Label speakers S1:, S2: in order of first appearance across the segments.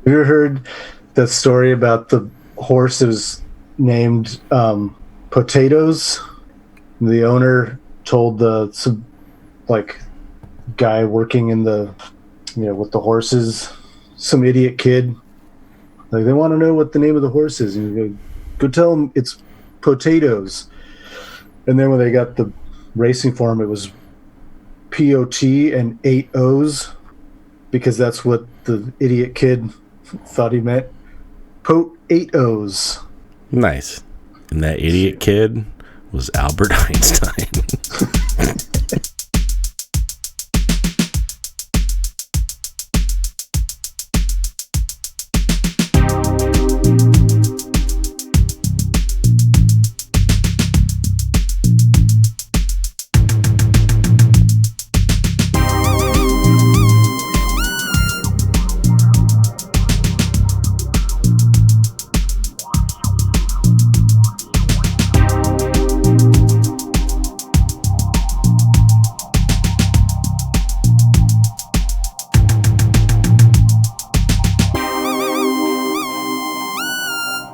S1: Have you ever heard that story about the horse that was named Potatoes? The owner told some guy working in with the horses, some idiot kid, they want to know what the name of the horse is, and you go tell them it's Potatoes. And then when they got the racing form, it was POT and 8 O's, because that's what the idiot kid thought he meant. Potatoes.
S2: Nice. And that idiot kid was Albert Einstein.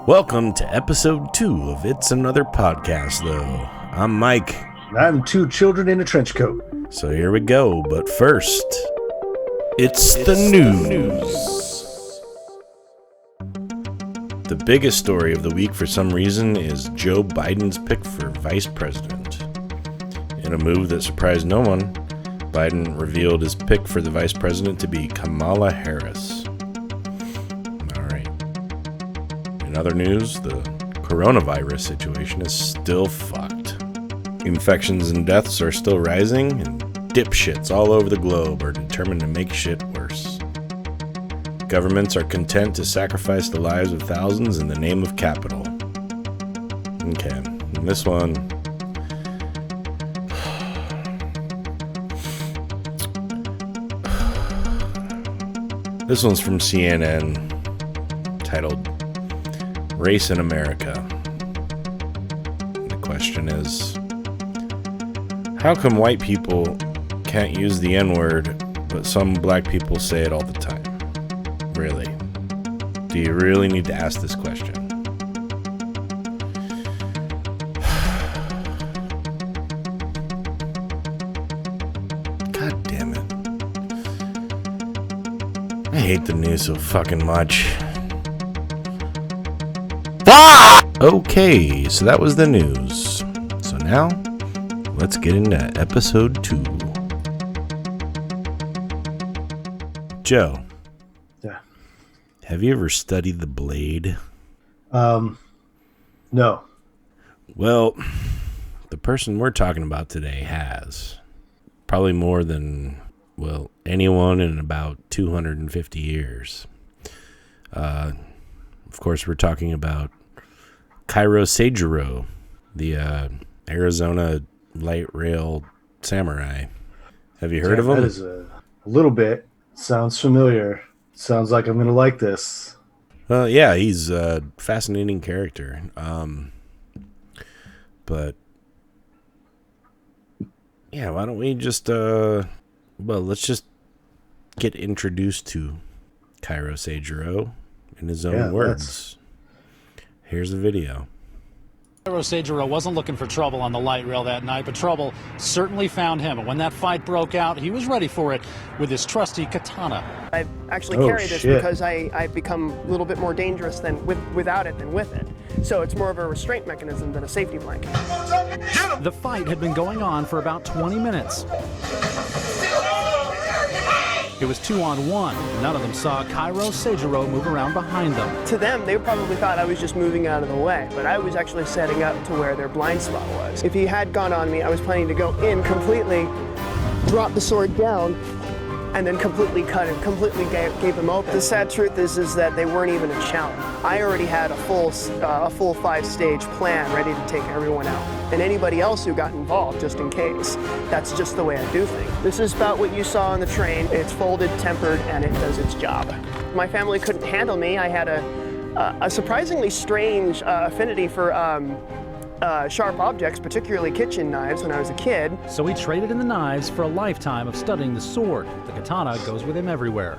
S2: Welcome to episode 2 of It's Another Podcast, though. I'm Mike.
S1: And I'm 2 children in a trench coat.
S2: So here we go, but first, it's the news. The biggest story of the week for some reason is Joe Biden's pick for vice president. In a move that surprised no one, Biden revealed his pick for the vice president to be Kamala Harris. In other news, the coronavirus situation is still fucked. Infections and deaths are still rising, and dipshits all over the globe are determined to make shit worse. Governments are content to sacrifice the lives of thousands in the name of capital. Okay, and this one... This one's from CNN, titled Race in America. The question is, how come white people can't use the N-word, but some black people say it all the time? Really? Do you really need to ask this question? God damn it. I hate the news so fucking much. Okay, so that was the news. So now, let's get into episode 2. Joe.
S1: Yeah.
S2: Have you ever studied the blade?
S1: No.
S2: Well, the person we're talking about today has. Probably more than, anyone in about 250 years. Of course, we're talking about Cairo Seijuro, the Arizona light rail samurai. Have you heard of him?
S1: That is a little bit. Sounds familiar. Sounds like I'm going to like this.
S2: Well, yeah, he's a fascinating character. But, yeah, why don't we just, let's just get introduced to Cairo Seijuro in his own words. Here's the video.
S3: Cairo Seijuro wasn't looking for trouble on the light rail that night, but trouble certainly found him. And when that fight broke out, he was ready for it with his trusty katana.
S4: I actually carry this because I've become a little bit more dangerous without it than with it. So it's more of a restraint mechanism than a safety blanket.
S3: The fight had been going on for about 20 minutes. It was 2-on-1. None of them saw Cairo Seijuro move around behind them.
S4: To them, they probably thought I was just moving out of the way, but I was actually setting up to where their blind spot was. If he had gone on me, I was planning to go in completely, drop the sword down, and then completely cut it, completely gave him open. The sad truth is that they weren't even a challenge. I already had a full 5-stage plan ready to take everyone out. And anybody else who got involved, just in case. That's just the way I do things. This is about what you saw on the train. It's folded, tempered, and it does its job. My family couldn't handle me. I had a surprisingly strange affinity for sharp objects, particularly kitchen knives, when I was a kid.
S3: So he traded in the knives for a lifetime of studying the sword. The katana goes with him everywhere.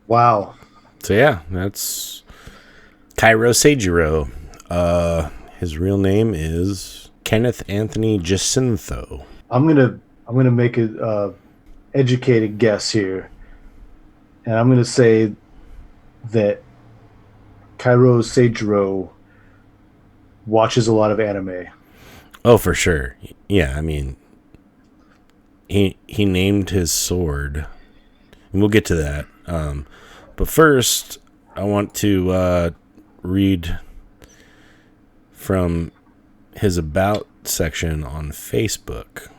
S1: Wow.
S2: So yeah, that's Kairo Seijuro. His real name is Kenneth Anthony Jacinto.
S1: I'm gonna make a educated guess here, and I'm gonna say that Kairo Seijuro watches a lot of anime.
S2: Oh, for sure. Yeah, I mean, he named his sword, and we'll get to that. But first, I want to read from his About section on Facebook.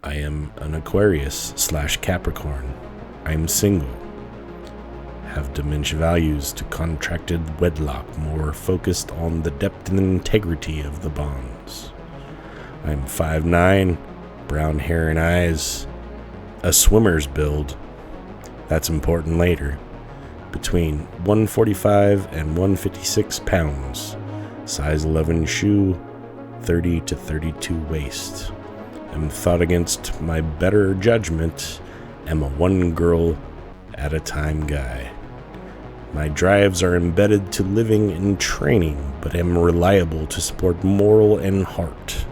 S2: I am an Aquarius/Capricorn. I am single. Have diminished values to contracted wedlock, more focused on the depth and integrity of the bonds. I am 5'9", brown hair and eyes, a swimmer's build. That's important later. Between 145 and 156 pounds, size 11 shoe, 30 to 32 waist. Am thought against my better judgment, am a one girl at a time guy. My drives are embedded to living and training, but am reliable to support moral and heart.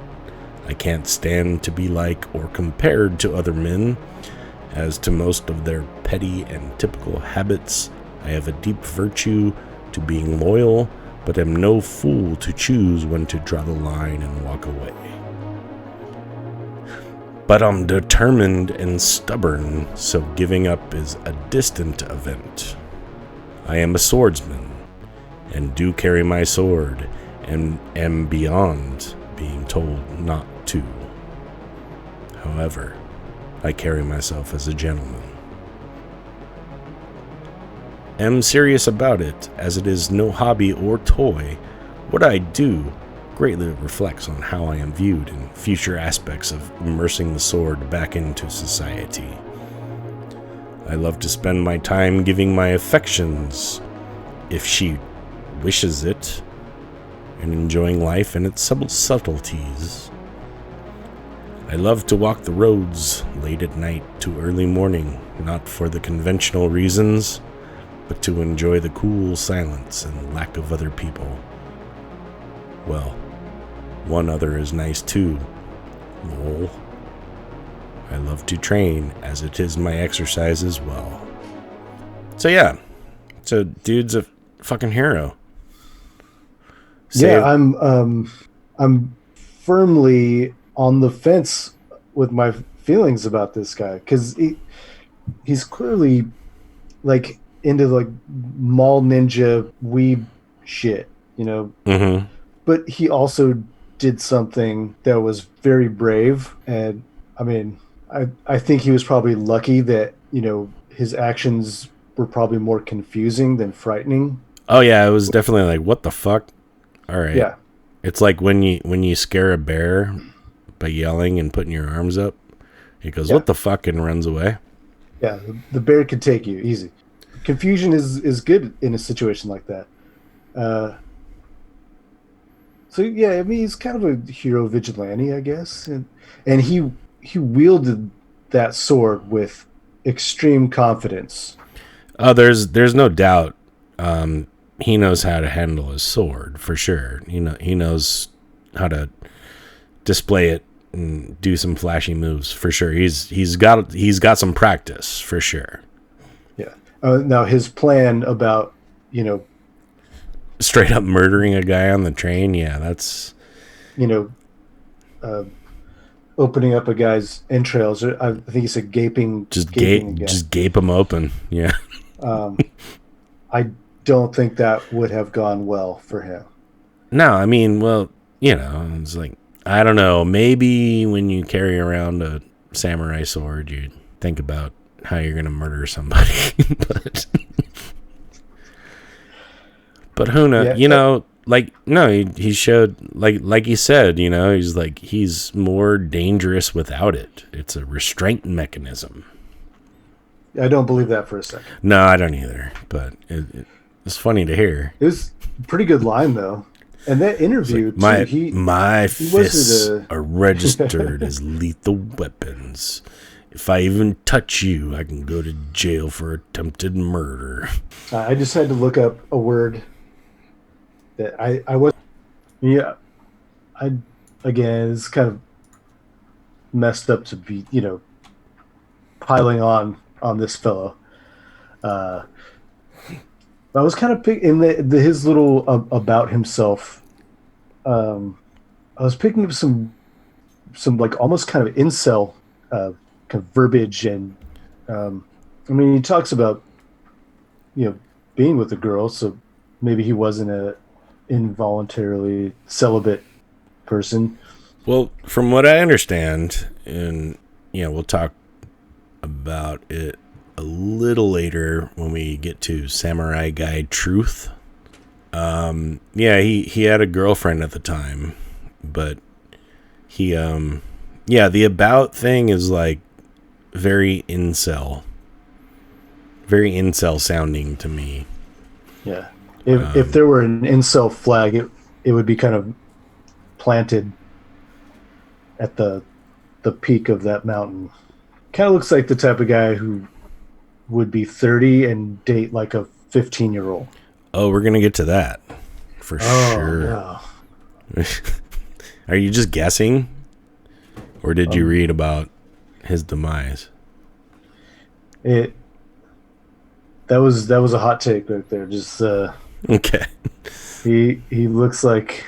S2: I can't stand to be like or compared to other men. As to most of their petty and typical habits, I have a deep virtue to being loyal, but am no fool to choose when to draw the line and walk away. But I'm determined and stubborn, so giving up is a distant event. I am a swordsman, and do carry my sword, and am beyond being told not to. However, I carry myself as a gentleman. Am serious about it, as it is no hobby or toy. What I do greatly reflects on how I am viewed in future aspects of immersing the sword back into society. I love to spend my time giving my affections, if she wishes it, and enjoying life and its subtleties. I love to walk the roads late at night to early morning, not for the conventional reasons, but to enjoy the cool silence and lack of other people. Well, one other is nice too. Lol. I love to train, as it is my exercise as well. So yeah, so dude's a fucking hero.
S1: Yeah, I'm firmly on the fence with my feelings about this guy, because he's clearly like into like mall ninja weeb shit, you know.
S2: Mm-hmm.
S1: But he also did something that was very brave, and I mean, I think he was probably lucky that, you know, his actions were probably more confusing than frightening.
S2: Oh yeah, it was definitely like, what the fuck? All right.
S1: Yeah.
S2: It's like when you scare a bear by yelling and putting your arms up. He goes, what the fuck, and runs away.
S1: Yeah, the bear could take you easy. Confusion is good in a situation like that. So yeah, I mean, he's kind of a hero vigilante, I guess, and he wielded that sword with extreme confidence.
S2: Oh, there's no doubt. He knows how to handle his sword for sure. He knows how to display it and do some flashy moves for sure. He's got some practice for sure.
S1: Yeah. Now his plan about, you know,
S2: straight up murdering a guy on the train, yeah, that's,
S1: you know, opening up a guy's entrails. I think he said gaping.
S2: Just gape him open. Yeah.
S1: I don't think that would have gone well for him.
S2: No, I mean, well, you know, it's like, I don't know, maybe when you carry around a samurai sword, you think about how you're going to murder somebody. But who knows? Yeah, you know, like, no, he showed, like he said, you know, he's more dangerous without it. It's a restraint mechanism.
S1: I don't believe that for a second.
S2: No, I don't either, but it's funny to hear.
S1: It was a pretty good line, though. And that interview,
S2: like,
S1: too,
S2: my fists are registered as lethal weapons. If I even touch you, I can go to jail for attempted murder.
S1: I just had to look up a word that I was. Yeah, I again, it's kind of messed up to be, piling on this fellow. I was kind of in his little about himself. I was picking up some like almost kind of incel kind of verbiage, and he talks about being with a girl, so maybe he wasn't a involuntarily celibate person.
S2: Well, from what I understand, and we'll talk about it a little later when we get to Samurai Guy Truth. He had a girlfriend at the time, but he the about thing is like very incel sounding to me.
S1: Yeah. If there were an incel flag, it would be kind of planted at the peak of that mountain. Kind of looks like the type of guy who would be 30 and date like a 15-year-old.
S2: Oh, we're going to get to that for sure.
S1: No.
S2: Are you just guessing? Or did you read about his demise?
S1: That was a hot take right there. Just
S2: okay.
S1: He looks like.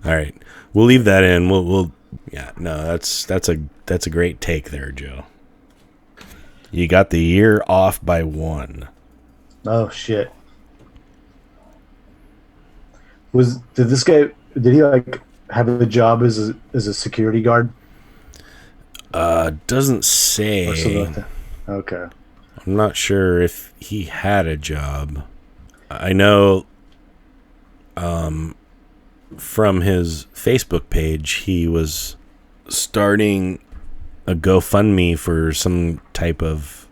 S2: All right, we'll leave that in. We'll that's a great take there, Joe. You got the year off by 1.
S1: Oh shit. Did he like have a job as a security guard?
S2: Doesn't say.
S1: Or something like that. Okay.
S2: I'm not sure if he had a job. I know from his Facebook page he was starting a GoFundMe for some type of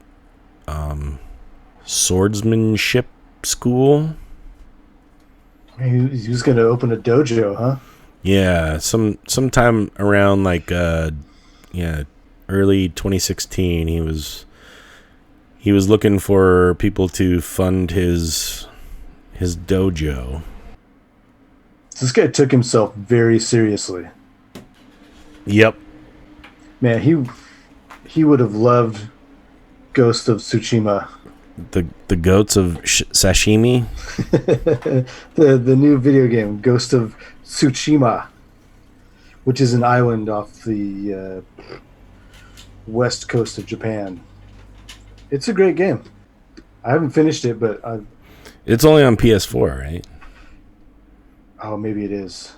S2: swordsmanship school.
S1: He was going to open a dojo, huh?
S2: Yeah, sometime around like early 2016 he was looking for people to fund his dojo.
S1: This guy took himself very seriously.
S2: Yep.
S1: Man, he would have loved Ghost of Tsushima.
S2: The goats of sashimi.
S1: the new video game Ghost of Tsushima, which is an island off the west coast of Japan. It's a great game. I haven't finished it, but
S2: it's only on PS4, right?
S1: Oh, maybe it is.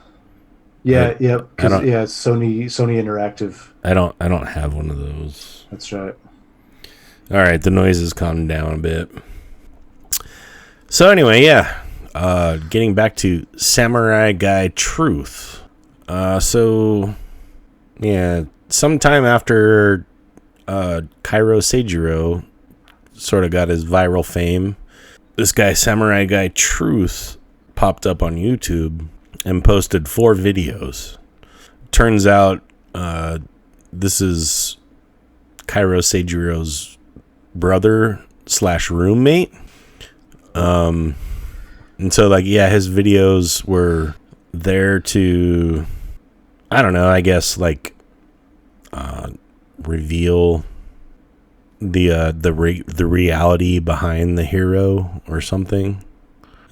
S1: Yeah, yeah. It's Sony Interactive.
S2: I don't have one of those.
S1: That's right.
S2: All right, the noise has calmed down a bit. So anyway, getting back to Samurai Guy Truth. Sometime after Cairo Seijuro sort of got his viral fame, this guy Samurai Guy Truth popped up on YouTube and posted 4 videos. Turns out this is Cairo Seijuro's brother / roommate. And so his videos were there to, I don't know, I guess reveal the reality behind the hero or something.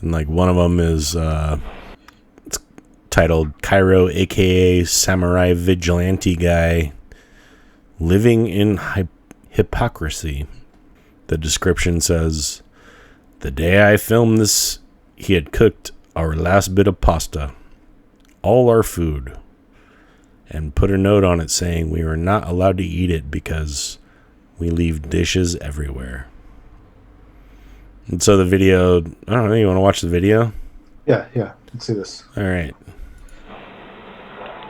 S2: And one of them is it's titled Cairo, aka Samurai Vigilante Guy, Living in Hypocrisy. The description says, "The day I filmed this, he had cooked our last bit of pasta, all our food, and put a note on it saying we were not allowed to eat it because we leave dishes everywhere." And so the video, I don't know, you want to watch the video?
S1: Yeah, let's see this.
S2: All right.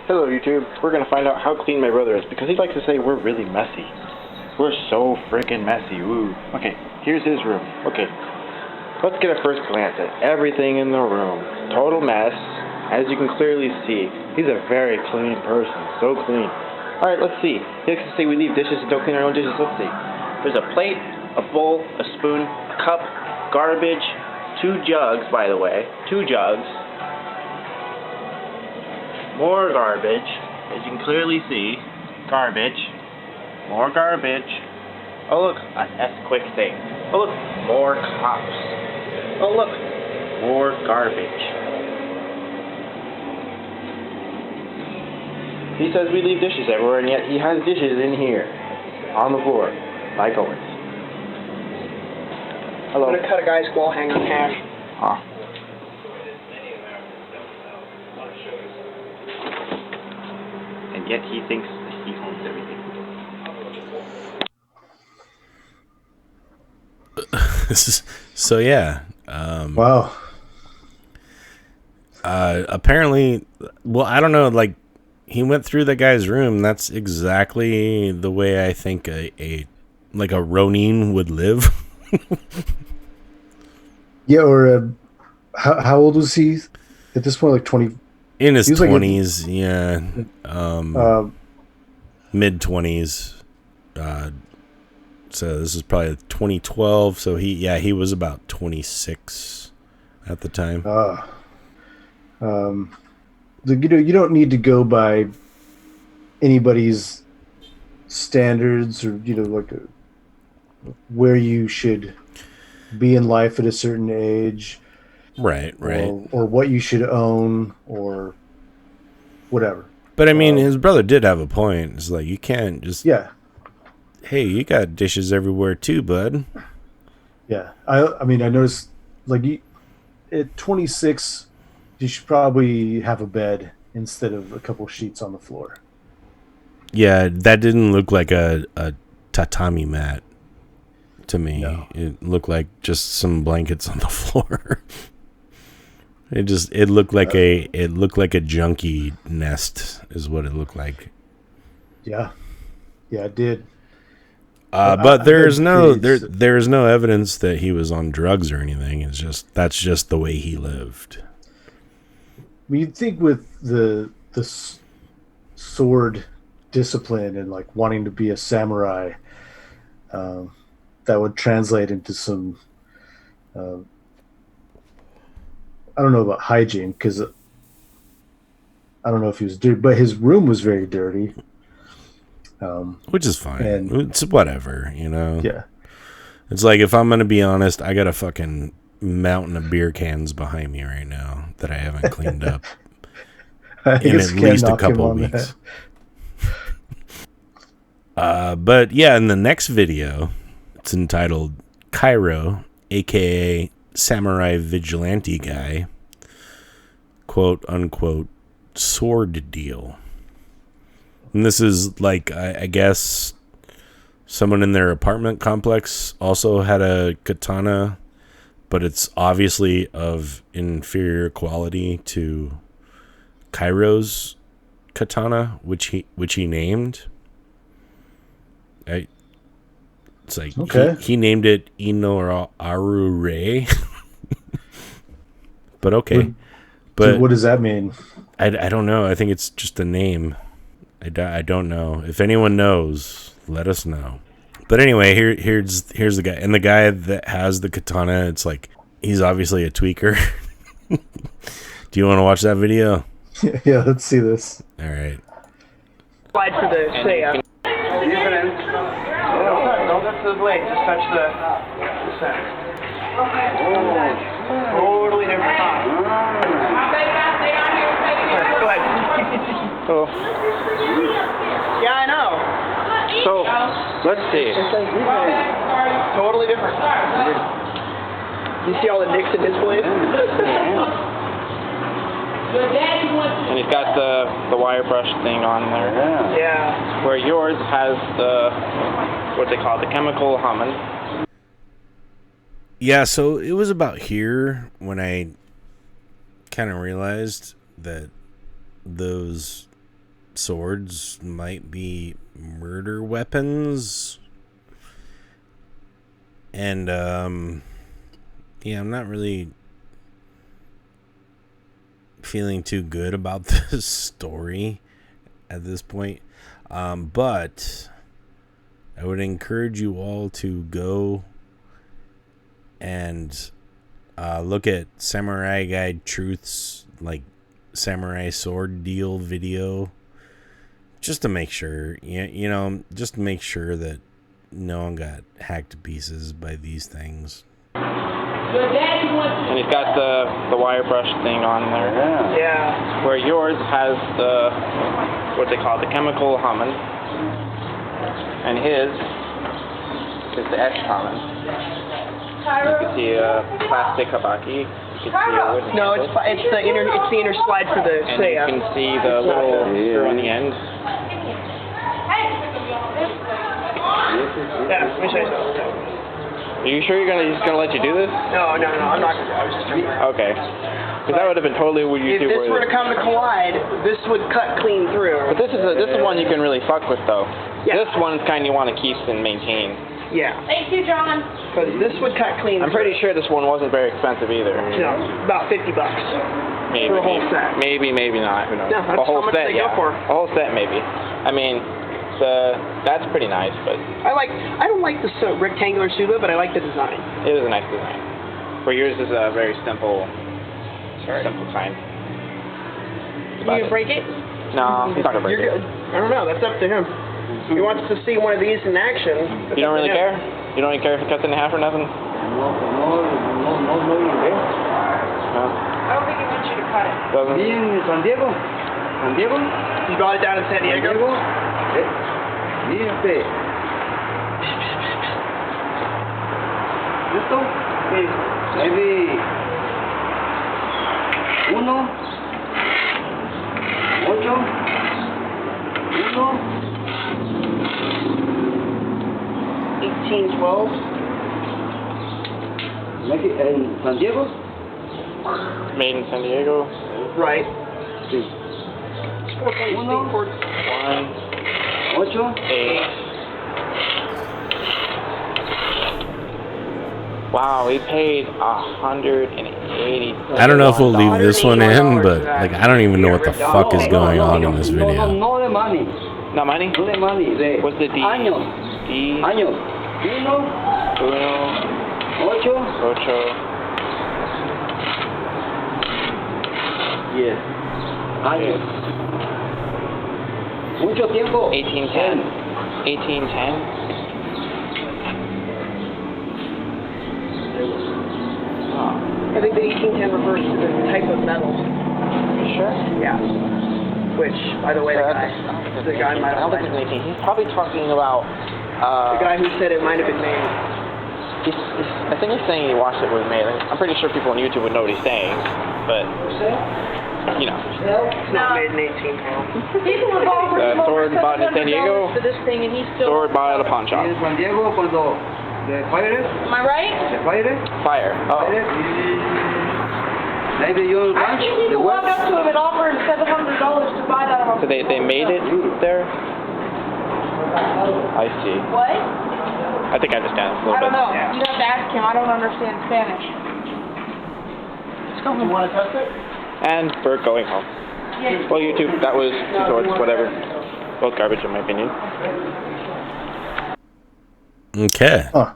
S5: Hello, YouTube. We're going to find out how clean my brother is because he likes to say we're really messy. We're so freaking messy. Ooh. Okay, here's his room. Okay, let's get a first glance at everything in the room. Total mess. As you can clearly see, he's a very clean person. So clean. Alright, let's see. He likes to say we leave dishes and don't clean our own dishes. Let's see. There's a plate, a bowl, a spoon, a cup, garbage, 2 jugs, by the way. 2 jugs. More garbage, as you can clearly see. Garbage. More garbage. Oh look, that's a quick thing. Oh look, more cups. Oh look, more garbage. He says we leave dishes everywhere, and yet he has dishes in here, on the floor, like always. Hello.
S4: I'm gonna cut a guy's wall hanger in half.
S5: Ah. And yet he thinks that he owns everything.
S2: So yeah.
S1: Wow.
S2: Apparently, well, I don't know. Like, he went through the guy's room. That's exactly the way I think a Ronin would live.
S1: Yeah, or how old was he at this point? Like 20?
S2: In his
S1: He was like
S2: 20s, yeah. Mid 20s. So this is probably 2012. So he was about 26 at the time.
S1: You don't need to go by anybody's standards or where you should be in life at a certain age,
S2: Right.
S1: or what you should own or whatever.
S2: But I mean, his brother did have a point. It's like, you can't just, hey, you got dishes everywhere too, bud.
S1: Yeah, I mean, I noticed, like, at 26, you should probably have a bed instead of a couple sheets on the floor.
S2: Yeah, that didn't look like a tatami mat to me.
S1: No.
S2: It looked like just some blankets on the floor. It looked like a junkie nest is what it looked like.
S1: Yeah, it did.
S2: But there's no evidence that he was on drugs or anything. That's just the way he lived.
S1: I mean, you'd think with the sword discipline and like wanting to be a samurai, that would translate into some. I don't know about hygiene because I don't know if he was dirty, but his room was very dirty.
S2: Which is fine.
S1: And
S2: it's whatever, you know?
S1: Yeah.
S2: It's like, if I'm going to be honest, I got a fucking mountain of beer cans behind me right now that I haven't cleaned up in at least a couple of weeks. But yeah, in the next video, it's entitled Cairo, aka Samurai Vigilante Guy, quote unquote, sword deal. And this is like, I guess someone in their apartment complex also had a katana, but it's obviously of inferior quality to Cairo's katana, which he named. It's like,
S1: okay.
S2: he named it Ino Arure. But okay. But
S1: what does that mean?
S2: I don't know. I think it's just a name. I don't know. If anyone knows, let us know. But anyway, here's the guy. And the guy that has the katana, it's like, he's obviously a tweaker. Do you want to watch that video?
S1: Yeah, let's see this.
S2: All right.
S4: Slide for the Seiya. Don't touch the blade, just touch the center. Totally different time. Go ahead.
S5: Oh.
S4: Yeah, I know.
S5: So, let's see.
S4: Totally different. You see all the nicks in his blade?
S5: And he's got the wire brush thing on there.
S4: Yeah.
S5: Where yours has what they call the chemical Hammond.
S2: Yeah, so it was about here when I kind of realized that those swords might be murder weapons. And yeah, I'm not really feeling too good about this story. at this point. But I would encourage you all to go and look at Samurai Guide Truth's like samurai sword deal video, just to make sure, just to make sure that no one got hacked to pieces by these things.
S5: And he's got the wire brush thing on there.
S4: Yeah.
S5: Where yours has the, what they call it, the chemical Hammond. And his is the X Hammond. You can see a plastic habaki. You can see a wooden
S4: No,
S5: handle.
S4: it's the inner slide for the
S5: And
S4: Seiya.
S5: you can see the little screw on the end.
S4: Yeah, let me show you something.
S5: Are you sure he's gonna let you do this?
S4: No, I'm not gonna. I was just joking.
S5: Okay. Because that would have been totally what you
S4: If
S5: do.
S4: this were to come to collide, this would cut clean through.
S5: But this is one you can really fuck with, though.
S4: Yeah.
S5: This one's kind you want to keep and maintain.
S4: Yeah.
S6: Thank you, John.
S4: Because this would cut clean
S5: I'm pretty sure this one wasn't very expensive either.
S4: No, about $50.
S5: Maybe.
S4: For a whole set.
S5: Maybe not. Who knows?
S4: No, that's
S5: a whole
S4: how much
S5: set,
S4: they go
S5: yeah.
S4: for.
S5: A whole set, maybe. I mean, that's pretty nice, but
S4: I don't like the rectangular Suba, but I like the design.
S5: it is a nice design. Where yours is a very simple kind.
S6: You gonna break it?
S5: No, he's not gonna break
S4: You're
S5: it.
S4: good. I don't know. That's up to him. He wants to see one of these in action.
S5: You don't really care? You don't really care if it cuts in half or nothing?
S6: I don't think he wants you to cut it.
S5: Doesn't?
S7: San Diego.
S4: You brought it down in San Diego?
S7: Mire ¿Listo? Maybe 1, 8,
S4: 1812.
S7: en San Diego.
S5: Made in San Diego.
S4: Right.
S7: Sí.
S4: 1,
S5: 1,
S7: 8.
S5: 8. Wow, we paid $180.
S2: I don't know if we'll leave this one in, but like I don't even know what the fuck is going on in this video.
S7: No de money.
S5: Not money?
S7: No de money. De
S5: What's the D?
S7: años.
S5: D.
S7: Años. 1, 8.
S5: 8.
S7: Yes. Años. Mucho tiempo.
S5: 1810. 1810?
S4: I think the 1810 refers to the type of metal.
S5: You sure?
S4: Yeah. Which, by the way, the guy might
S5: I don't
S4: have
S5: think it's 18. He's probably talking about.
S4: the guy who said it might have been made.
S5: I think he's saying he watched it when it was made. I'm pretty sure people on YouTube would know what he's saying, but you know.
S4: It's not made in 1812.
S6: People have offered him over
S5: Sword bought in San Diego.
S6: $700 for this thing, and he's still.
S5: Sword bought at a pawn shop.
S7: En San Diego cuando de fire.
S6: Am I right?
S7: De fire.
S5: Fire. Oh.
S7: Maybe you
S6: I think people walked up to him and offered him $700 to buy that off.
S5: So they made it there? I see.
S6: What?
S5: I think I understand a little
S6: I don't
S5: bit.
S6: know. You have to ask him. I don't understand Spanish.
S4: You want to test it?
S5: And we're going home.
S6: Yeah.
S5: Well, YouTube, that was two swords, whatever. Both garbage in my opinion.
S2: Okay.
S1: Huh.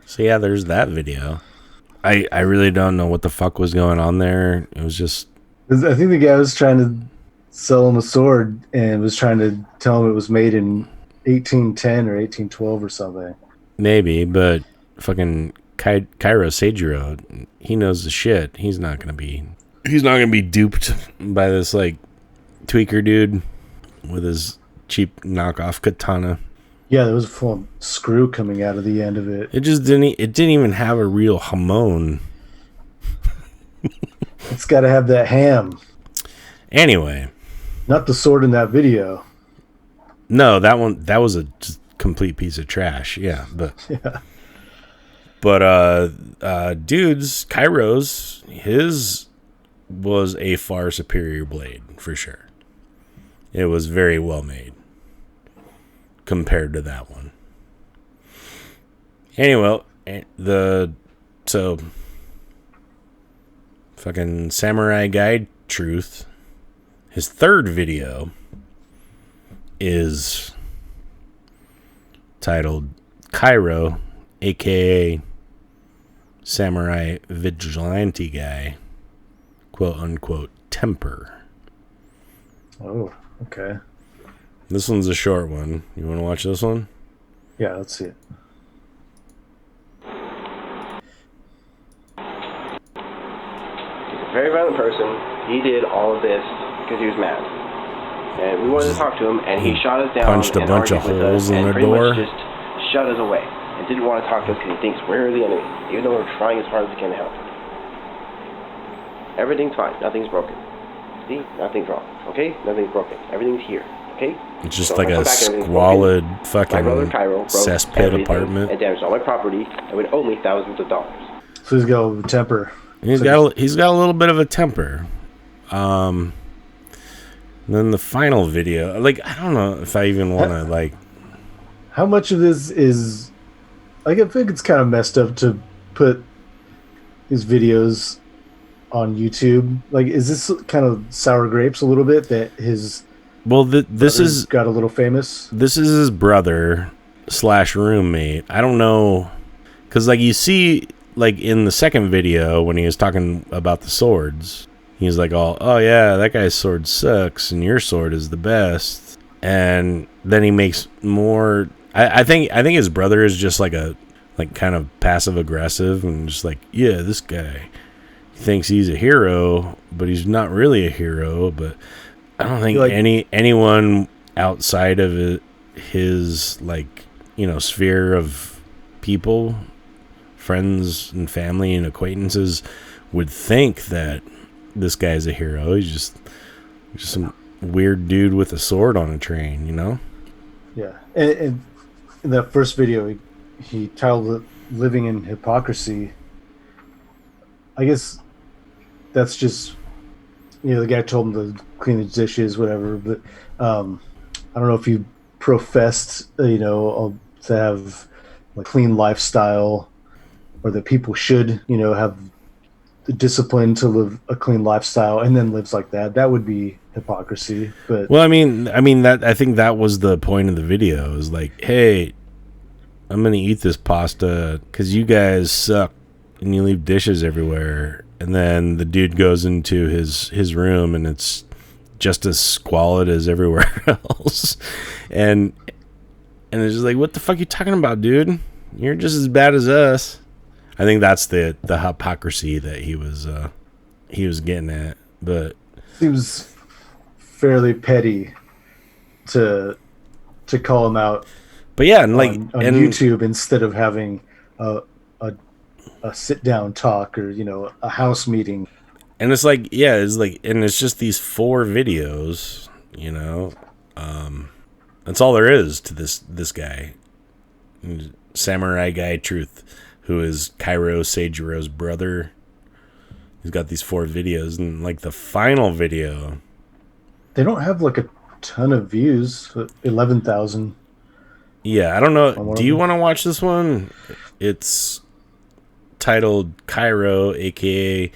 S2: So yeah, there's that video. I really don't know what the fuck was going on there. It was just
S1: I think the guy was trying to sell him a sword and was trying to tell him it was made in 1810 or 1812 or something.
S2: maybe, but fucking Cairo Seijuro, he knows the shit. He's not gonna be duped by this like tweaker dude with his cheap knockoff katana.
S1: Yeah, there was a full screw coming out of the end of it.
S2: It didn't even have a real hamon.
S1: It's got to have that ham.
S2: Anyway,
S1: Not the sword in that video.
S2: no, that was a just complete piece of trash. Yeah, but
S1: Yeah.
S2: But dude's Kairo's, his was a far superior blade for sure. It was very well made compared to that one. Anyway, fucking Samurai Guide Truth, His third video is titled Cairo, aka Samurai Vigilante Guy, quote unquote, temper.
S1: Oh, okay.
S2: This one's a short one. You want to watch this one?
S1: Yeah, let's see it.
S8: He's a very violent person. He did all of this because he was mad. And we wanted to talk to him, and he shot us down.
S2: Punched a
S8: and
S2: bunch of
S8: argued with
S2: holes
S8: us,
S2: in
S8: and
S2: their
S8: pretty
S2: door.
S8: much just shut us away. And didn't want to talk to us because he thinks we're the enemy, even though we're trying as hard as we can to help. Everything's fine. Nothing's broken. See? Nothing's wrong. Okay? Nothing's broken. Everything's here. Okay?
S2: It's just
S8: So
S2: like
S8: if I
S2: a
S8: come back and everything's
S2: squalid
S8: broken, my brother
S2: fucking
S8: Cairo broke
S2: cesspit
S8: everything
S2: apartment.
S8: and damaged all my property and would owe me thousands of dollars.
S1: So he's got a temper.
S2: He's got a little bit of a temper. Then the final video, like, I don't know if I even want to, like...
S1: How much of this is... Like, I think it's kind of messed up to put his videos on YouTube. Like, is this kind of sour grapes a little bit that his...
S2: Well, this is...
S1: got a little famous?
S2: This is his brother / roommate. I don't know... Because, like, you see, like, in the second video, when he was talking about the swords... He's like, oh yeah, that guy's sword sucks, and your sword is the best. And then he makes more. I think his brother is just like kind of passive aggressive and just like, yeah, this guy thinks he's a hero, but he's not really a hero. But I don't think anyone outside of his like, you know, sphere of people, friends and family and acquaintances would think that this guy's a hero. He's just some weird dude with a sword on a train, you know?
S1: Yeah. And in that first video, he titled it Living in Hypocrisy. I guess that's just, you know, the guy told him to clean the dishes, whatever. But I don't know if you professed, you know, to have a clean lifestyle, or that people should, you know, have the discipline to live a clean lifestyle and then lives like that. That would be hypocrisy. But
S2: well, I mean that I think that was the point of the video, is like, hey, I'm gonna eat this pasta because you guys suck and you leave dishes everywhere. And then the dude goes into his room and it's just as squalid as everywhere else. And it's just like, what the fuck are you talking about, dude? You're just as bad as us. I think that's the hypocrisy that he was getting at. But
S1: seems fairly petty to call him out.
S2: But yeah, and like
S1: on YouTube, instead of having a sit down talk, or, you know, a house meeting.
S2: And it's like, yeah, it's like, and it's just these 4 videos, you know. That's all there is to this guy, Samurai Guy Truth, who is Kairo Seijuro's brother. He's got these 4 videos, and like the final video,
S1: they don't have like a ton of views. 11,000.
S2: Yeah, I don't know. Do you want to watch this one? It's titled Cairo, aka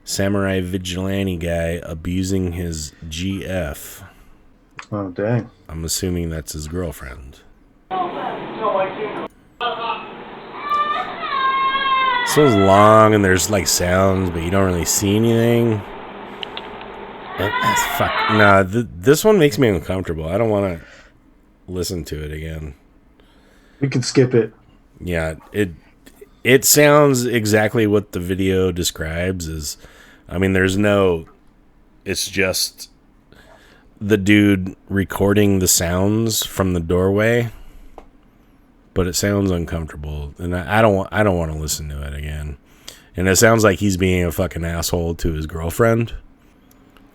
S2: Samurai Vigilante Guy, abusing his GF.
S1: Oh, dang.
S2: I'm assuming that's his girlfriend. This one's long and there's like sounds, but you don't really see anything. Fuck. Nah, this one makes me uncomfortable. I don't want to listen to it again.
S1: We can skip it.
S2: Yeah, it sounds exactly what the video describes. It's just the dude recording the sounds from the doorway, but it sounds uncomfortable, and I don't want to listen to it again. And it sounds like he's being a fucking asshole to his girlfriend.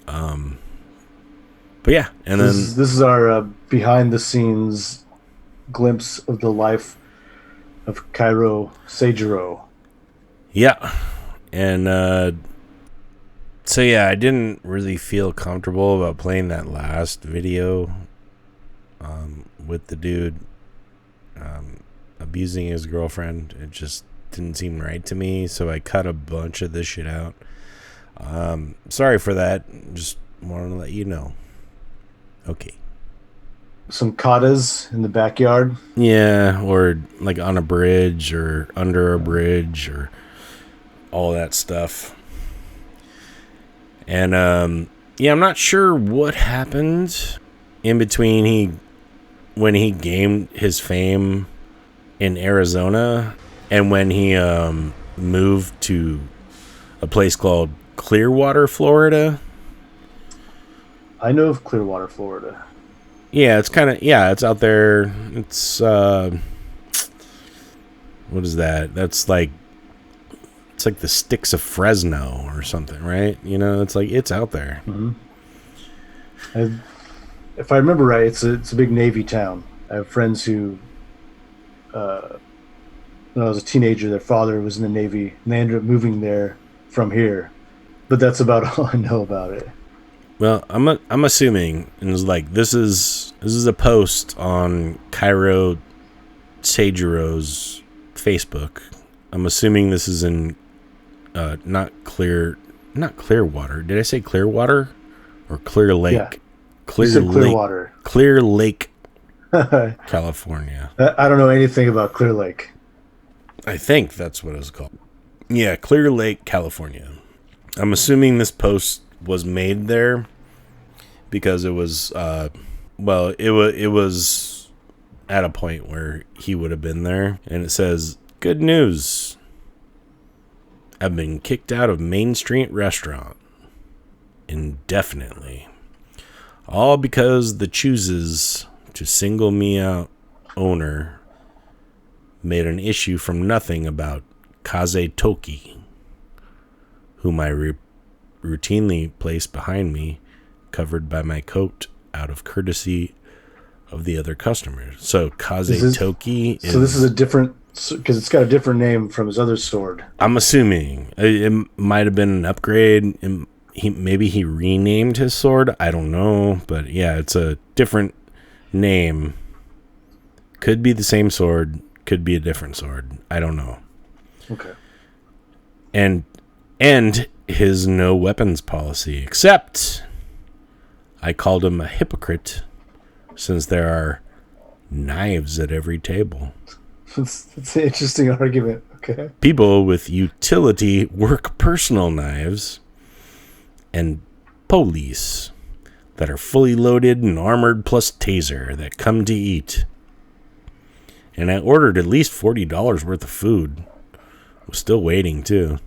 S2: But yeah, and
S1: this is our behind the scenes glimpse of the life of Kairo Seijuro.
S2: Yeah, and so yeah, I didn't really feel comfortable about playing that last video with the dude abusing his girlfriend. It just didn't seem right to me, so I cut a bunch of this shit out. Sorry for that. Just Want to let you know. Okay.
S1: Some katas in the backyard.
S2: Yeah, or like on a bridge or under a bridge or all that stuff. And yeah, I'm not sure what happened in between when he gained his fame in Arizona and when he moved to a place called Clearwater, Florida.
S1: I know of Clearwater, Florida.
S2: Yeah, it's out there. It's what is that? It's like the sticks of Fresno or something, right? You know, it's out there.
S1: Mm-hmm. If I remember right, it's a big Navy town. I have friends who, when I was a teenager, their father was in the Navy, and they ended up moving there from here. But that's about all I know about it.
S2: Well, I'm assuming, and it's like this is a post on Cairo Seijuro's Facebook. I'm assuming this is in not Clearwater. Did I say Clearwater or Clear Lake?
S1: Yeah. Clearwater.
S2: Clear Lake, California.
S1: I don't know anything about Clear Lake.
S2: I think that's what it's called. Yeah, Clear Lake, California. I'm assuming this post was made there because it was it was at a point where he would have been there, and it says, "Good news. I've been kicked out of Main Street Restaurant indefinitely. All because the chooses to single me out owner made an issue from nothing about Kaze Toki, whom I routinely place behind me, covered by my coat out of courtesy of the other customers." So Kaze Toki is...
S1: So this is a different... Because it's got a different name from his other sword.
S2: I'm assuming. It might have been an upgrade. Maybe he renamed his sword. I don't know. But yeah, it's a different name. Could be the same sword. Could be a different sword. I don't know.
S1: Okay.
S2: And his no weapons policy. Except I called him a hypocrite since there are knives at every table.
S1: That's an interesting argument. Okay.
S2: People with utility work personal knives and police that are fully loaded and armored plus taser that come to eat. And I ordered at least $40 worth of food. Was still waiting too.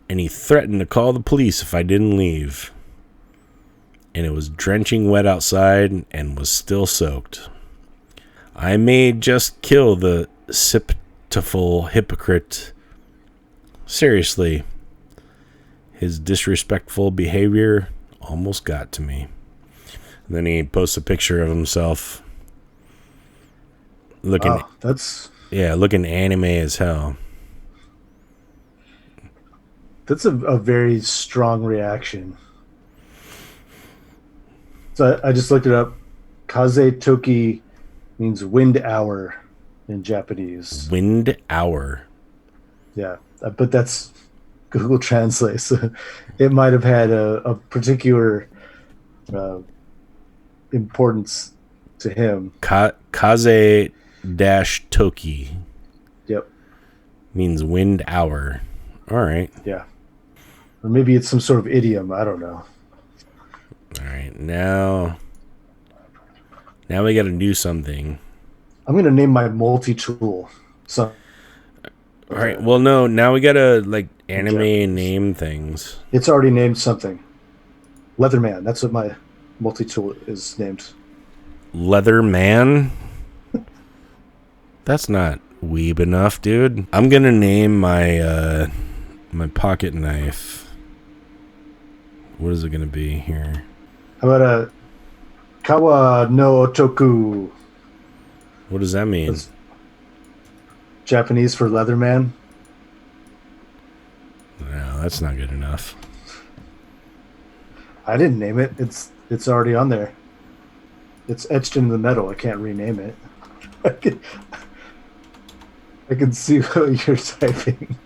S2: And he threatened to call the police if I didn't leave. And it was drenching wet outside and was still soaked. I may just kill the siptiful hypocrite. Seriously, his disrespectful behavior almost got to me. And then he posts a picture of himself looking looking anime as hell.
S1: That's a very strong reaction. So I just looked it up. Kaze Toki means wind hour in Japanese.
S2: Wind hour.
S1: Yeah, but that's Google Translate. So it might have had a particular importance to him.
S2: Kaze Toki.
S1: Yep.
S2: Means wind hour. All right.
S1: Yeah. Or maybe it's some sort of idiom. I don't know.
S2: All right. Now we got to do something.
S1: I'm going to name my multi-tool. So,
S2: all right. Well, no. Now we got to anime name things.
S1: It's already named something. Leatherman. That's what my multi-tool is named.
S2: Leatherman? That's not weeb enough, dude. I'm going to name my my pocket knife. What is it going to be here?
S1: How about a Kawa no Otoku?
S2: What does that mean?
S1: That's Japanese for Leatherman.
S2: No, that's not good enough.
S1: I didn't name it. It's already on there. It's etched into the metal. I can't rename it. I can see what you're typing.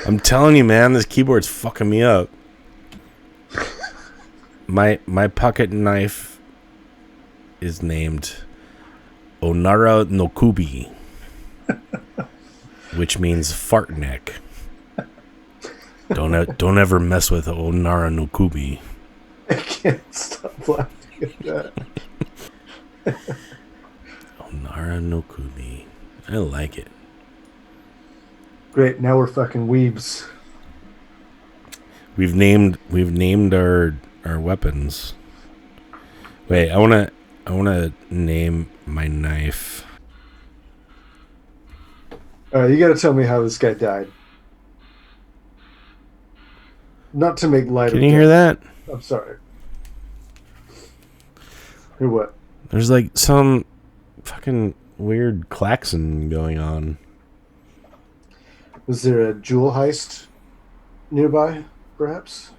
S2: I'm telling you, man, this keyboard's fucking me up. my pocket knife is named Onara no Kubi, which means fart neck. Don't ever mess with Onara no Kubi.
S1: I can't stop laughing at that.
S2: Onara no Kubi. I like it.
S1: Great, now we're fucking weebs.
S2: We've named our weapons. Wait, I wanna name my knife.
S1: All right, you got to tell me how this guy died. Not to make light of it.
S2: Can you hear that?
S1: I'm sorry. Hear what?
S2: There's like some fucking weird klaxon going on.
S1: Was there a jewel heist nearby, perhaps?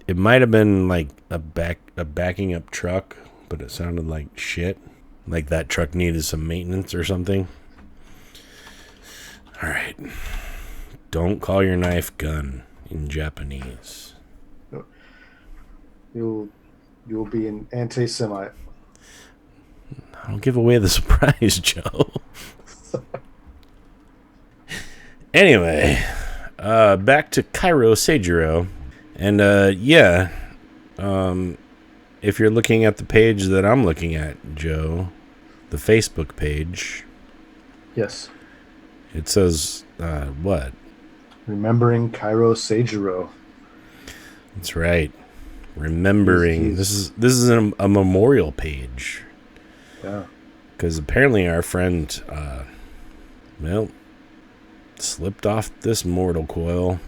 S2: It might have been like a backing up truck, but it sounded like shit. Like that truck needed some maintenance or something. All right. Don't call your knife gun in Japanese.
S1: You'll be an anti-Semite.
S2: I'll give away the surprise, Joe. Anyway, back to Cairo, Seijuro. And if you're looking at the page that I'm looking at, Joe, the Facebook page.
S1: Yes.
S2: It says, what?
S1: Remembering Kairo Seijuro.
S2: That's right. Remembering. This is a memorial page.
S1: Yeah.
S2: Because apparently our friend, slipped off this mortal coil.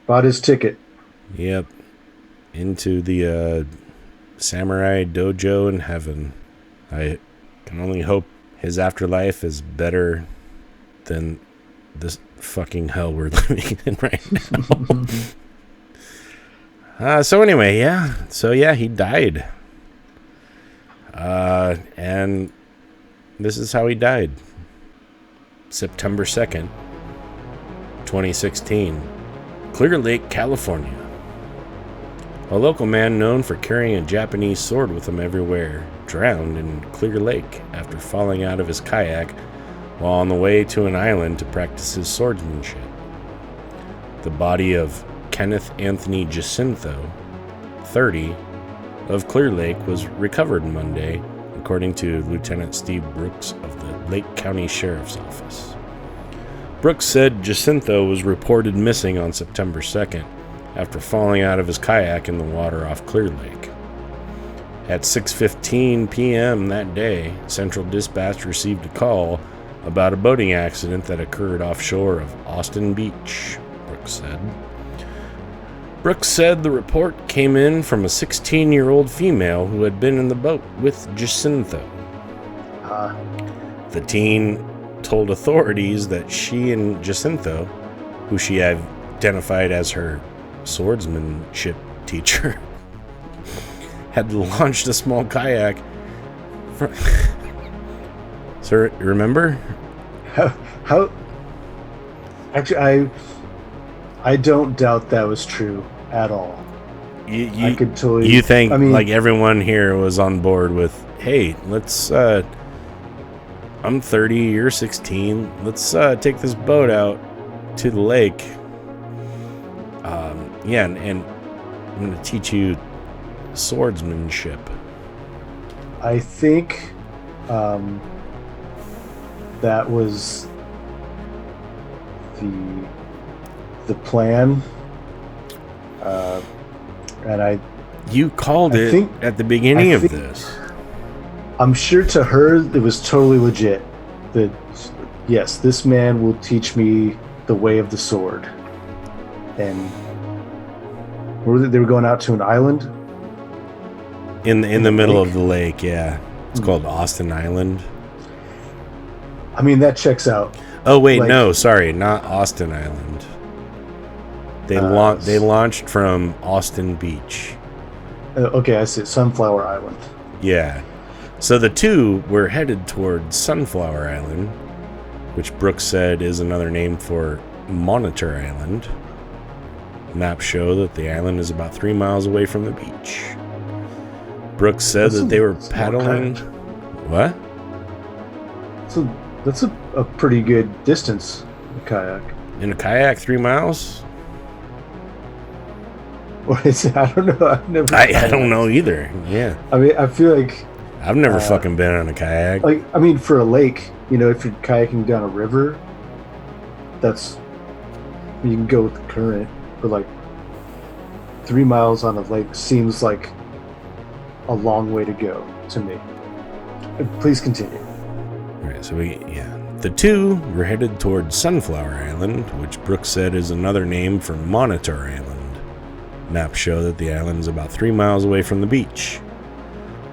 S1: Bought his ticket.
S2: Yep. Into the samurai dojo in heaven. I can only hope his afterlife is better than this fucking hell we're living in right now. So anyway, he died. And this is how he died. September 2nd, 2016. Clear Lake, California. A local man known for carrying a Japanese sword with him everywhere drowned in Clear Lake after falling out of his kayak while on the way to an island to practice his swordsmanship. The body of Kenneth Anthony Jacinto, 30, of Clear Lake was recovered Monday, according to Lieutenant Steve Brooks of the Lake County Sheriff's Office. Brooks said Jacinto was reported missing on September 2nd after falling out of his kayak in the water off Clear Lake. At 6:15 p.m. that day, Central Dispatch received a call about a boating accident that occurred offshore of Austin Beach, Brooks said. Brooks said the report came in from a 16-year-old female who had been in the boat with Jacinto. The teen told authorities that she and Jacinto, who she identified as her swordsmanship teacher, had launched a small kayak. Sir, remember?
S1: How? Actually, I don't doubt that was true at all. I could totally.
S2: You think like everyone here was on board with, hey, let's. I'm 30, you're 16. Let's take this boat out to the lake. And I'm going to teach you swordsmanship.
S1: I think that was the plan. And
S2: you called it at the beginning of this.
S1: I'm sure to her it was totally legit. That yes, this man will teach me the way of the sword. And they were going out to an island
S2: in the middle of the lake. Yeah, it's called Austin Island.
S1: I mean, that checks out.
S2: Oh wait, no, sorry, not Austin Island. They launched from Austin Beach.
S1: Okay, I see. Sunflower Island.
S2: Yeah. So the two were headed towards Sunflower Island, which Brooks said is another name for Monitor Island. Maps show that the island is about 3 miles away from the beach. Brooks said that they were paddling. What?
S1: So that's a pretty good distance, a kayak.
S2: In a kayak, 3 miles?
S1: What is it? I don't know.
S2: I don't know either. Yeah.
S1: I mean, I feel like
S2: I've never fucking been on a kayak.
S1: like, I mean, for a lake, you know, if you're kayaking down a river, that's, you can go with the current, but like 3 miles on a lake seems like a long way to go to me. Please continue.
S2: All right, so the two were headed towards Sunflower Island, which Brooks said is another name for Monitor Island. Maps show that the island is about 3 miles away from the beach.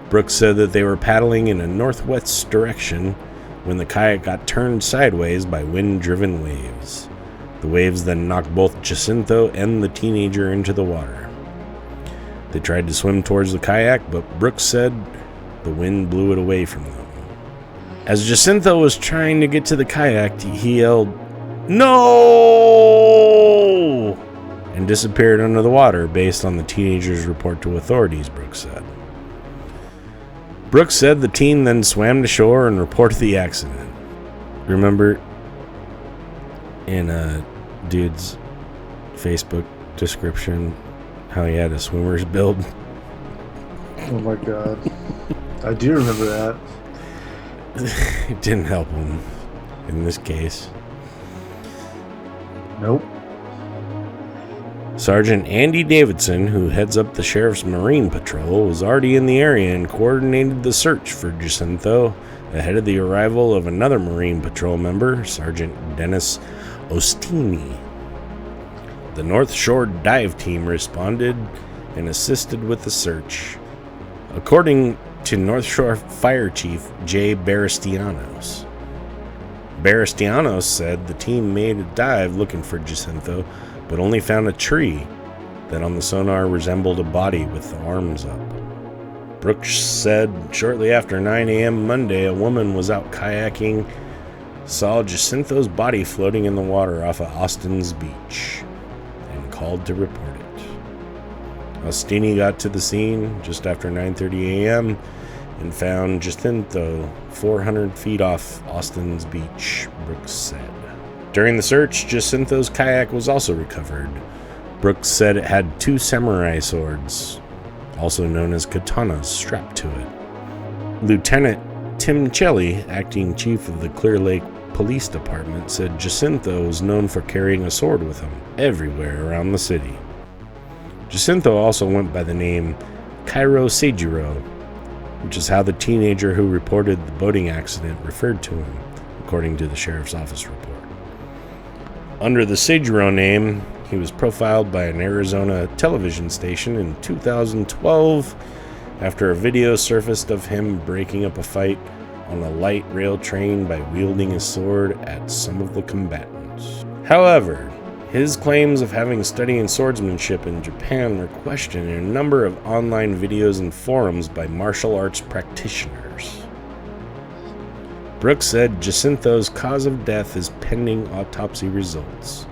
S2: Brooks said that they were paddling in a northwest direction when the kayak got turned sideways by wind-driven waves. The waves then knocked both Jacinto and the teenager into the water. They tried to swim towards the kayak, but Brooks said the wind blew it away from them. As Jacinto was trying to get to the kayak, he yelled, "No!" and disappeared under the water based on the teenager's report to authorities, Brooks said. Brooks said the teen then swam to shore and reported the accident. Remember in a dude's Facebook description how he had a swimmer's build?
S1: Oh my god. I do remember that.
S2: It didn't help him in this case.
S1: Nope.
S2: Sergeant Andy Davidson, who heads up the Sheriff's Marine Patrol, was already in the area and coordinated the search for Jacinto ahead of the arrival of another Marine Patrol member, Sergeant Dennis Ostini. The North Shore Dive Team responded and assisted with the search, according to North Shore Fire Chief Jay Barastianos. Barastianos said the team made a dive looking for Jacinto, but only found a tree that on the sonar resembled a body with the arms up. Brooks said shortly after 9 a.m. Monday, a woman was out kayaking, saw Jacinto's body floating in the water off of Austin's beach, and called to report it. Ostini got to the scene just after 9:30 a.m. and found Jacinto 400 feet off Austin's beach, Brooks said. During the search, Jacinto's kayak was also recovered. Brooks said it had 2 samurai swords, also known as katanas, strapped to it. Lieutenant Tim Chelly, acting chief of the Clear Lake Police Department, said Jacinto was known for carrying a sword with him everywhere around the city. Jacinto also went by the name Cairo Seijuro, which is how the teenager who reported the boating accident referred to him, according to the sheriff's office report. Under the Seijuro name, he was profiled by an Arizona television station in 2012 after a video surfaced of him breaking up a fight on a light rail train by wielding a sword at some of the combatants. However, his claims of having studied swordsmanship in Japan were questioned in a number of online videos and forums by martial arts practitioners. Brooks said Jacinto's cause of death is pending autopsy results.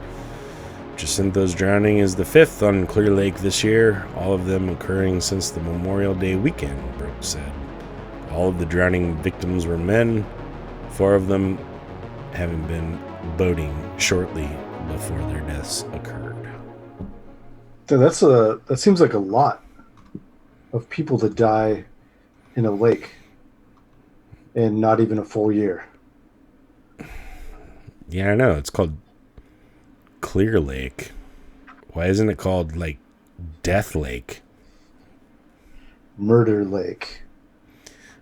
S2: Jacinto's drowning is the 5th on Clear Lake this year, all of them occurring since the Memorial Day weekend, Brooks said. All of the drowning victims were men, 4 of them having been boating shortly before their deaths occurred.
S1: That seems like a lot of people to die in a lake in not even a full year.
S2: Yeah, I know. It's called Clear Lake. Why isn't it called, like, Death Lake?
S1: Murder Lake.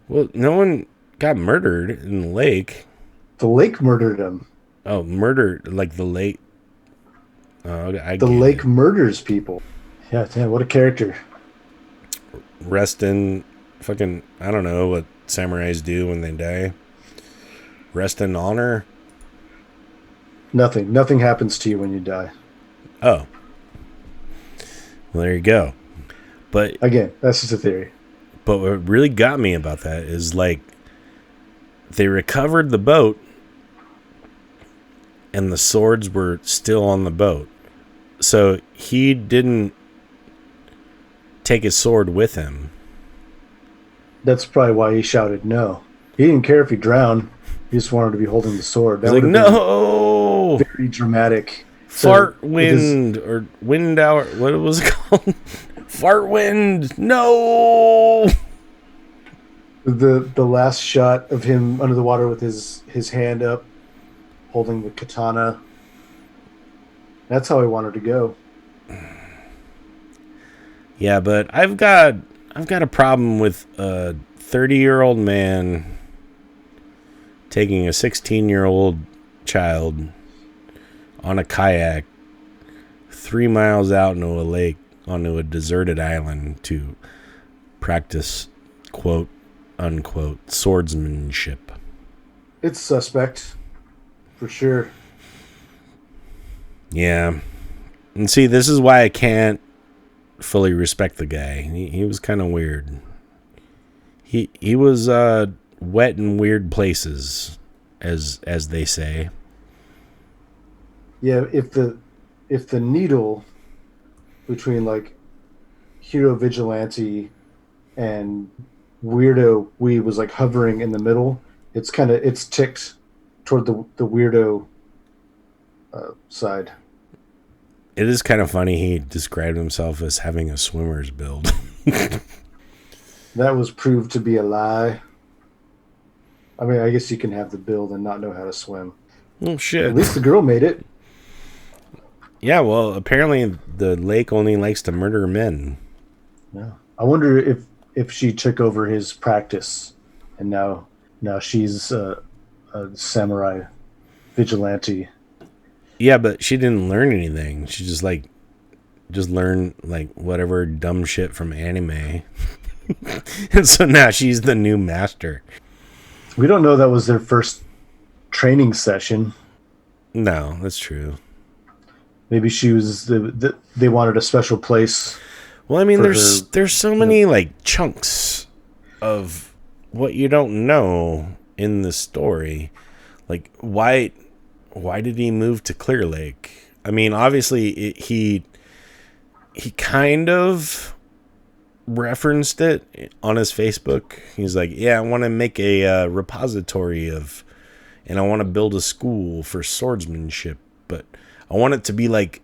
S2: Well, no one got murdered in the lake.
S1: The lake murdered him.
S2: Oh, murder, like the lake. Oh,
S1: the lake murders people. Yeah, damn, what a character.
S2: Rest in fucking, I don't know what samurais do when they die. Rest in honor.
S1: Nothing happens to you when you die.
S2: Oh. Well, there you go. But
S1: again, that's just a theory.
S2: But what really got me about that is, like, they recovered the boat and the swords were still on the boat. So he didn't take his sword with him.
S1: That's probably why he shouted no. He didn't care if he drowned. He just wanted to be holding the sword. That
S2: He's like,
S1: would have
S2: no!
S1: been very dramatic.
S2: Fart wind, or wind hour. What was it called? Fart wind! No!
S1: The last shot of him under the water with his hand up, holding the katana. That's how he wanted to go.
S2: Yeah, but I've got a problem with a 30-year-old man taking a 16-year-old child on a kayak 3 miles out into a lake onto a deserted island to practice, quote unquote, swordsmanship.
S1: It's suspect, for sure.
S2: Yeah. And see, this is why I can't fully respect the guy. He was kind of weird. He was wet in weird places, as they say.
S1: Yeah, if the needle between like hero vigilante and weirdo we was like hovering in the middle, it's ticked toward the weirdo side.
S2: It is kind of funny he described himself as having a swimmer's build.
S1: That was proved to be a lie. I mean, I guess you can have the build and not know how to swim.
S2: Oh, shit.
S1: At least the girl made it.
S2: Yeah, well, apparently the lake only likes to murder men.
S1: Yeah. I wonder if she took over his practice and now she's a samurai vigilante.
S2: Yeah, but she didn't learn anything. She just learned like whatever dumb shit from anime. And so now she's the new master.
S1: We don't know that was their first training session.
S2: No, that's true.
S1: Maybe she was they wanted a special place.
S2: Well, I mean, there's so many like chunks of what you don't know in the story. Like why did he move to Clear Lake? I mean, obviously he kind of referenced it on his Facebook. He's like, yeah, I want to make a repository and I want to build a school for swordsmanship, but I want it to be like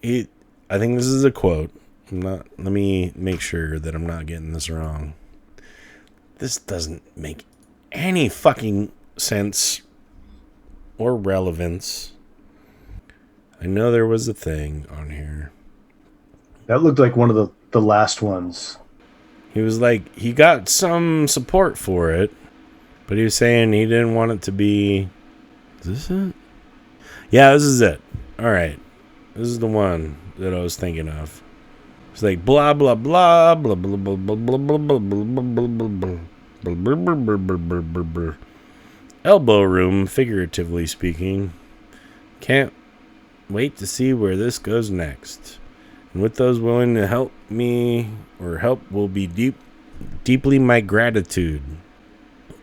S2: I think this is a quote. Let me make sure that I'm not getting this wrong. This doesn't make any fucking sense or relevance. I know there was a thing on here.
S1: That looked like one of the last ones.
S2: He was like, he got some support for it, but he was saying he didn't want it to be... Is this it? Yeah, this is it. All right. This is the one that I was thinking of. It's like blah, blah, blah, blah, blah, blah, blah, blah, blah, blah, blah, blah, blah. Elbow room, figuratively speaking. Can't wait to see where this goes next. And with those willing to help me or help will be deeply my gratitude.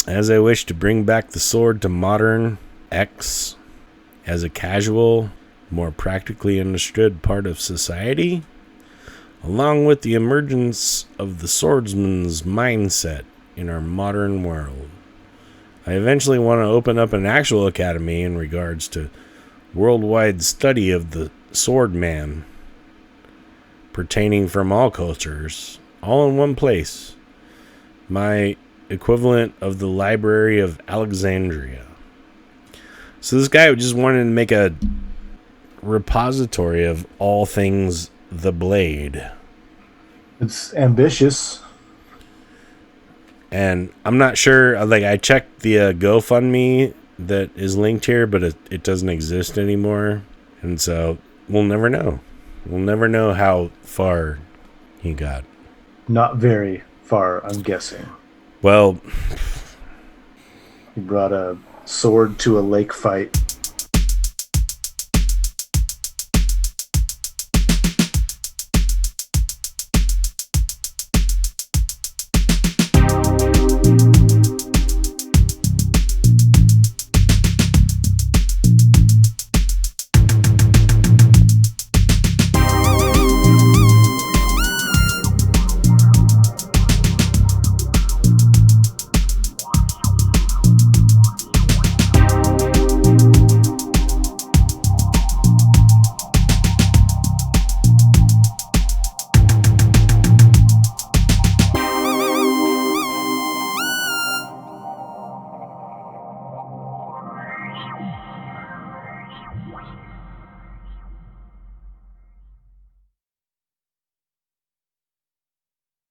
S2: As I wish to bring back the sword to modern X as a casual, more practically understood part of society, along with the emergence of the swordsman's mindset in our modern world. I eventually want to open up an actual academy in regards to worldwide study of the swordman, pertaining from all cultures, all in one place. My equivalent of the Library of Alexandria. So this guy just wanted to make a repository of all things the blade.
S1: It's ambitious.
S2: And I'm not sure, like I checked the GoFundMe that is linked here, but it doesn't exist anymore. And so we'll never know. We'll never know how far he got.
S1: Not very far, I'm guessing.
S2: Well,
S1: he brought a sword to a lake fight.